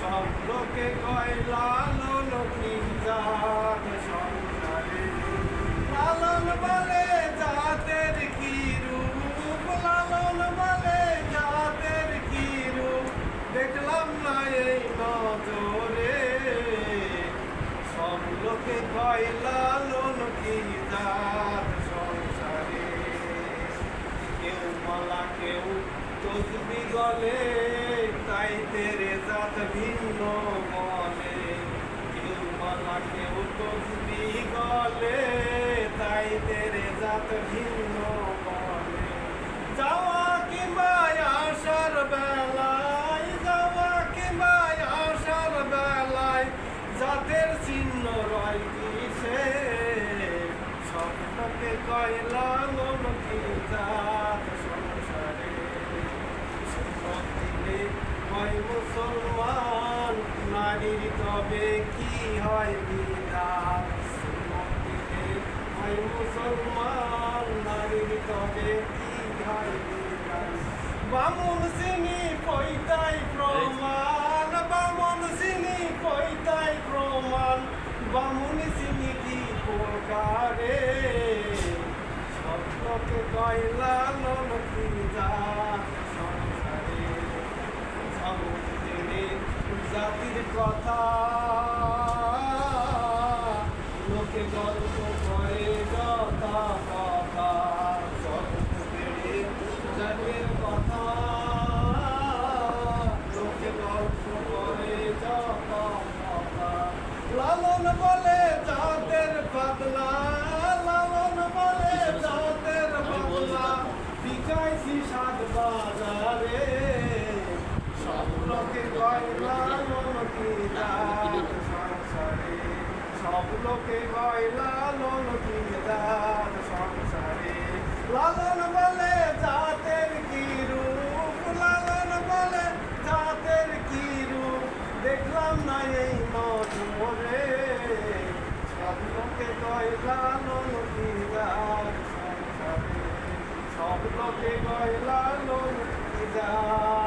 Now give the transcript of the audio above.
সব লোকে কয় লালন কি জাত সংসারে, লালন বলে জাতের কি রূপ, লালন বলে জাতের কি রূপ, দেখলাম না এই নজরে। সব লোকে কয় লালন কি জাত সংসারে, কেউ মালা কেউ তসবি গলে, তাই তেরে জাত ভিন্ন বলে। কেউ মালা কেউ তসবি গলে, তাই তেরে জাত ভিন্ন বলে। যাওয়া কিংবা আসার বেলায়, যাওয়া কিংবা আসার বেলায়, জাতের চিহ্ন রয় কিসে। সব লোকে কয় লালন কি জাত সংসারে, দিলে হয় মুসলমান, নারীর তবে কি হয় বিধান। দিলে হয় মুসলমান, নারীর তবে কি হয় বিধান। বামুন চিনি পৈতাই প্রমাণ, বামুন চিনি পৈতাই প্রমাণ, বামুন চিনি কি প্রকারে। সব লোকে কয় লালন কি জাত সংসারে, জাতির কথা লোকে গল্প করে কথা কথা। জাতির কথা লোকে গল্প করে যত কথা। লালন বলে জাতের বদলা, লালন বলে জাতের বদলা, বিকাইছি সাত বাজারে। সব লোকে কয় লালন কি জাত সংসারে, সব লোকে কয় লালন কি জাত সংসারে। লালন বলে জাতের কি রূপ, লালন বলে জাতের কি রূপ, দেখলাম না এই নজরে। সব লোকে কয় লালন কি জাত সংসারে, সব লোকে কয় লালন কি জাত।